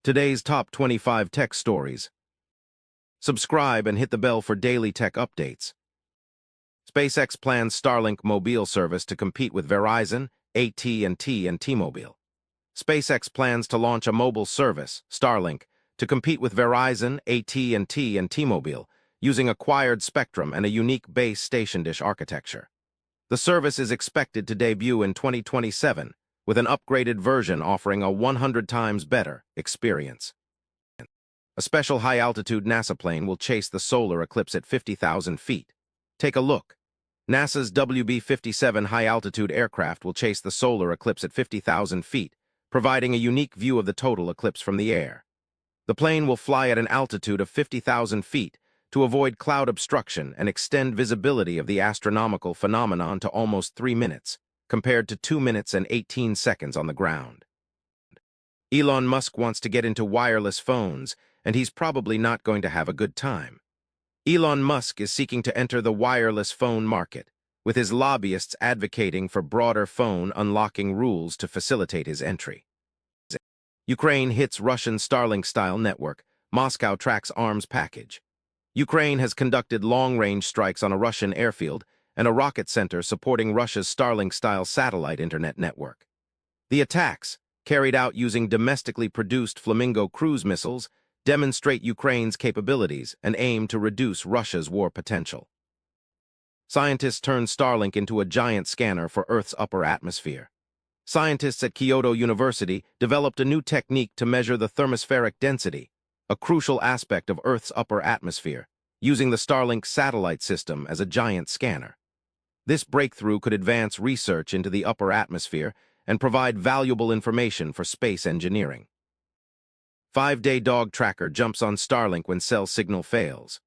Today's top 25 tech stories. Subscribe and hit the bell for daily tech updates. SpaceX plans Starlink mobile service to compete with Verizon, AT&T, and T-Mobile. SpaceX plans to launch a mobile service, Starlink, to compete with Verizon, AT&T, and T-Mobile, using acquired spectrum and a unique base station dish architecture. The service is expected to debut in 2027, with an upgraded version offering a 100 times better experience. A special high-altitude NASA plane will chase the solar eclipse at 50,000 feet. Take a look. NASA's WB-57 high-altitude aircraft will chase the solar eclipse at 50,000 feet, providing a unique view of the total eclipse from the air. The plane will fly at an altitude of 50,000 feet to avoid cloud obstruction and extend visibility of the astronomical phenomenon to almost 3 minutes, compared to 2 minutes and 18 seconds on the ground. Elon Musk wants to get into wireless phones, and he's probably not going to have a good time. Elon Musk is seeking to enter the wireless phone market, with his lobbyists advocating for broader phone unlocking rules to facilitate his entry. Ukraine hits Russian Starlink-style network. Moscow tracks arms package. Ukraine has conducted long-range strikes on a Russian airfield and a rocket center supporting Russia's Starlink-style satellite internet network. The attacks, carried out using domestically produced Flamingo cruise missiles, demonstrate Ukraine's capabilities and aim to reduce Russia's war potential. Scientists turned Starlink into a giant scanner for Earth's upper atmosphere. Scientists at Kyoto University developed a new technique to measure the thermospheric density, a crucial aspect of Earth's upper atmosphere, using the Starlink satellite system as a giant scanner. This breakthrough could advance research into the upper atmosphere and provide valuable information for space engineering. 5-day dog tracker jumps on Starlink when cell signal fails.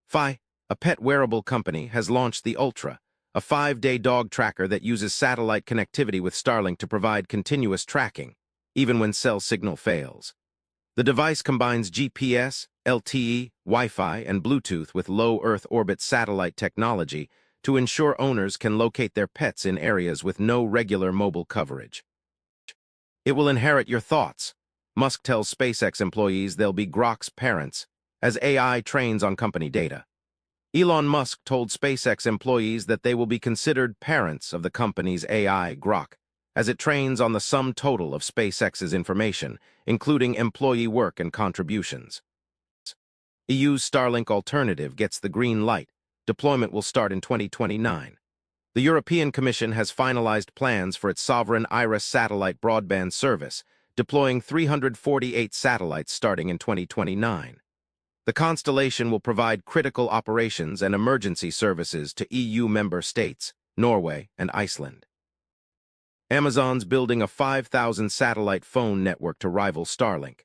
Fi, a pet wearable company, has launched the Ultra, a 5-day dog tracker that uses satellite connectivity with Starlink to provide continuous tracking, even when cell signal fails. The device combines GPS, LTE, Wi-Fi, and Bluetooth with low Earth orbit satellite technology to ensure owners can locate their pets in areas with no regular mobile coverage. It will inherit your thoughts. Musk tells SpaceX employees they'll be Grok's parents as AI trains on company data. Elon Musk told SpaceX employees that they will be considered parents of the company's AI, Grok, as it trains on the sum total of SpaceX's information, including employee work and contributions. EU's Starlink alternative gets the green light. Deployment will start in 2029. The European Commission has finalized plans for its sovereign IRIS satellite broadband service, deploying 348 satellites starting in 2029. The constellation will provide critical operations and emergency services to EU member states, Norway, and Iceland. Amazon's building a 5,000 satellite phone network to rival Starlink.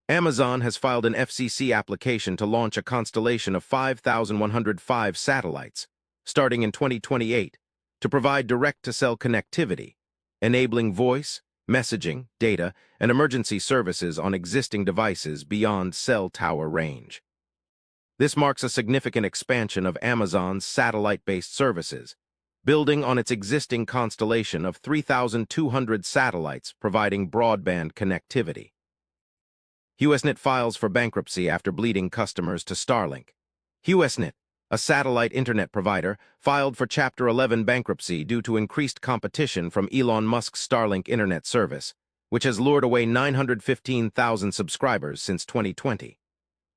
Amazon has filed an FCC application to launch a constellation of 5,105 satellites, starting in 2028, to provide direct-to-cell connectivity, enabling voice, messaging, data, and emergency services on existing devices beyond cell tower range. This marks a significant expansion of Amazon's satellite-based services, building on its existing constellation of 3,200 satellites providing broadband connectivity. HughesNet files for bankruptcy after bleeding customers to Starlink. HughesNet, a satellite internet provider, filed for Chapter 11 bankruptcy due to increased competition from Elon Musk's Starlink internet service, which has lured away 915,000 subscribers since 2020.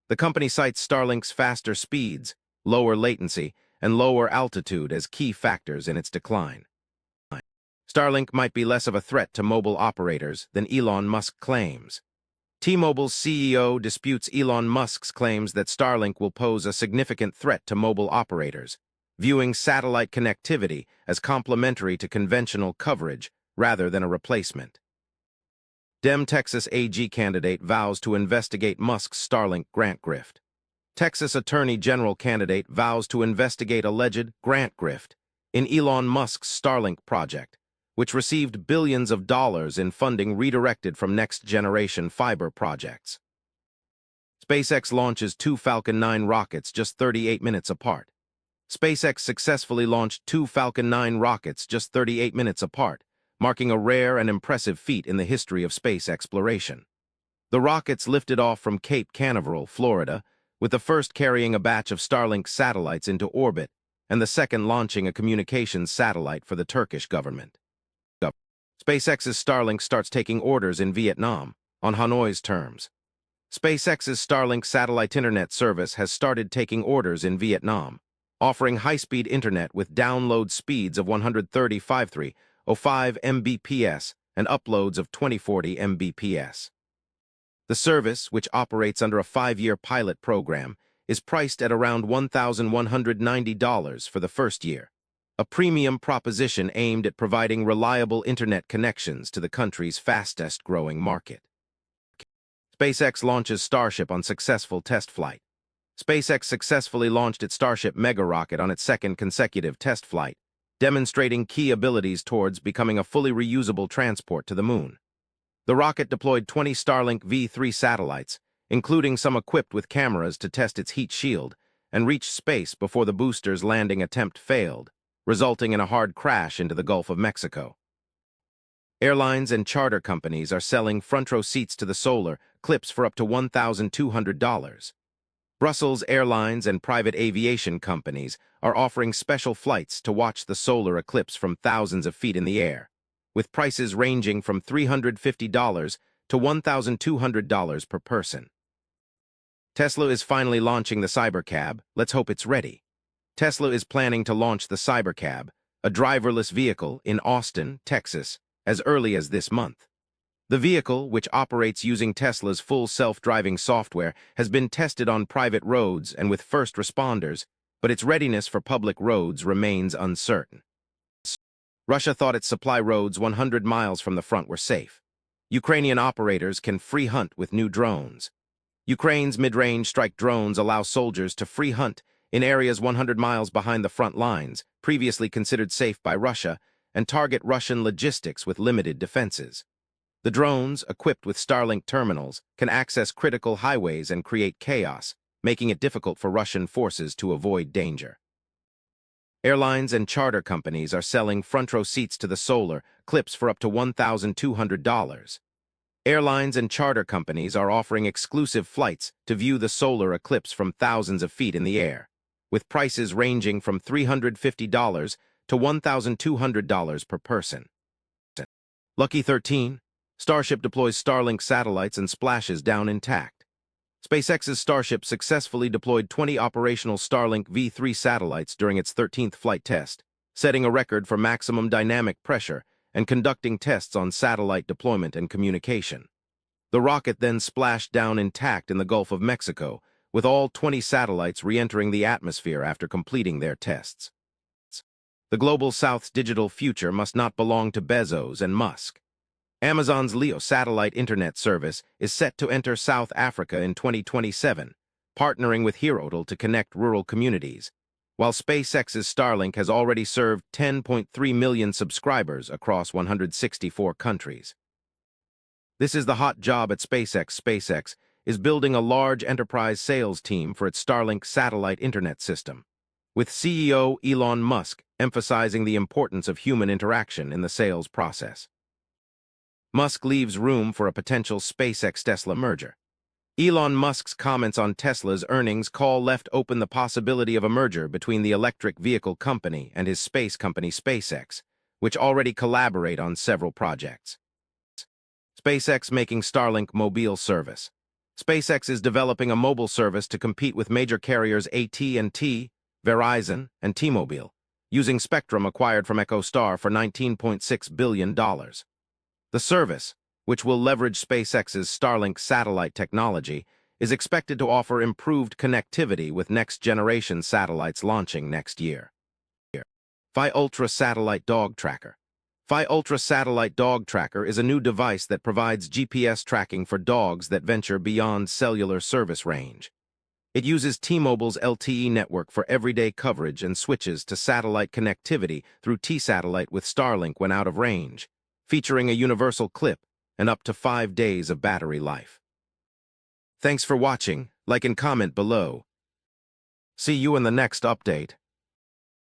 The company cites Starlink's faster speeds, lower latency, and lower altitude as key factors in its decline. Starlink might be less of a threat to mobile operators than Elon Musk claims. T-Mobile's CEO disputes Elon Musk's claims that Starlink will pose a significant threat to mobile operators, viewing satellite connectivity as complementary to conventional coverage rather than a replacement. Texas AG candidate vows to investigate Musk's Starlink grant grift. Texas Attorney General candidate vows to investigate alleged grant grift in Elon Musk's Starlink project, which received billions of dollars in funding redirected from next-generation fiber projects. SpaceX launches 2 Falcon 9 rockets just 38 minutes apart. SpaceX successfully launched 2 Falcon 9 rockets just 38 minutes apart, marking a rare and impressive feat in the history of space exploration. The rockets lifted off from Cape Canaveral, Florida, with the first carrying a batch of Starlink satellites into orbit and the second launching a communications satellite for the Turkish government. SpaceX's Starlink starts taking orders in Vietnam, on Hanoi's terms. SpaceX's Starlink satellite internet service has started taking orders in Vietnam, offering high-speed internet with download speeds of 130.5305 Mbps and uploads of 2040 Mbps. The service, which operates under a 5-year pilot program, is priced at around $1,190 for the first year, a premium proposition aimed at providing reliable internet connections to the country's fastest-growing market. SpaceX launches Starship on successful test flight. SpaceX successfully launched its Starship mega rocket on its second consecutive test flight, demonstrating key abilities towards becoming a fully reusable transport to the moon. The rocket deployed 20 Starlink V3 satellites, including some equipped with cameras to test its heat shield, and reached space before the booster's landing attempt failed, resulting in a hard crash into the Gulf of Mexico. Airlines and charter companies are selling front-row seats to the solar eclipse for up to $1,200. Brussels Airlines and private aviation companies are offering special flights to watch the solar eclipse from thousands of feet in the air, with prices ranging from $350 to $1,200 per person. Tesla is finally launching the Cybercab. Let's hope it's ready. Tesla is planning to launch the Cybercab, a driverless vehicle, in Austin, Texas, as early as this month. The vehicle, which operates using Tesla's full self-driving software, has been tested on private roads and with first responders, but its readiness for public roads remains uncertain. Russia thought its supply roads 100 miles from the front were safe. Ukrainian operators can free hunt with new drones. Ukraine's mid-range strike drones allow soldiers to free hunt in areas 100 miles behind the front lines, previously considered safe by Russia, and target Russian logistics with limited defenses. The drones, equipped with Starlink terminals, can access critical highways and create chaos, making it difficult for Russian forces to avoid danger. Airlines and charter companies are selling front-row seats to the solar eclipse for up to $1,200. Airlines and charter companies are offering exclusive flights to view the solar eclipse from thousands of feet in the air, with prices ranging from $350 to $1,200 per person. Lucky 13. Starship deploys Starlink satellites and splashes down intact. SpaceX's Starship successfully deployed 20 operational Starlink V3 satellites during its 13th flight test, setting a record for maximum dynamic pressure and conducting tests on satellite deployment and communication. The rocket then splashed down intact in the Gulf of Mexico, with all 20 satellites re-entering the atmosphere after completing their tests. The Global South's digital future must not belong to Bezos and Musk. Amazon's LEO satellite internet service is set to enter South Africa in 2027, partnering with Herotel to connect rural communities, while SpaceX's Starlink has already served 10.3 million subscribers across 164 countries. This is the hot job at SpaceX. SpaceX is building a large enterprise sales team for its Starlink satellite internet system, with CEO Elon Musk emphasizing the importance of human interaction in the sales process. Musk leaves room for a potential SpaceX-Tesla merger. Elon Musk's comments on Tesla's earnings call left open the possibility of a merger between the electric vehicle company and his space company SpaceX, which already collaborate on several projects. SpaceX making Starlink mobile service. SpaceX is developing a mobile service to compete with major carriers AT&T, Verizon, and T-Mobile, using spectrum acquired from EchoStar for $19.6 billion. The service, which will leverage SpaceX's Starlink satellite technology, is expected to offer improved connectivity with next-generation satellites launching next year. Fi Ultra Satellite Dog Tracker. Fi Ultra Satellite Dog Tracker is a new device that provides GPS tracking for dogs that venture beyond cellular service range. It uses T-Mobile's LTE network for everyday coverage and switches to satellite connectivity through T-Satellite with Starlink when out of range, featuring a universal clip and up to 5 days of battery life. Thanks for watching. Like and comment below. See you in the next update.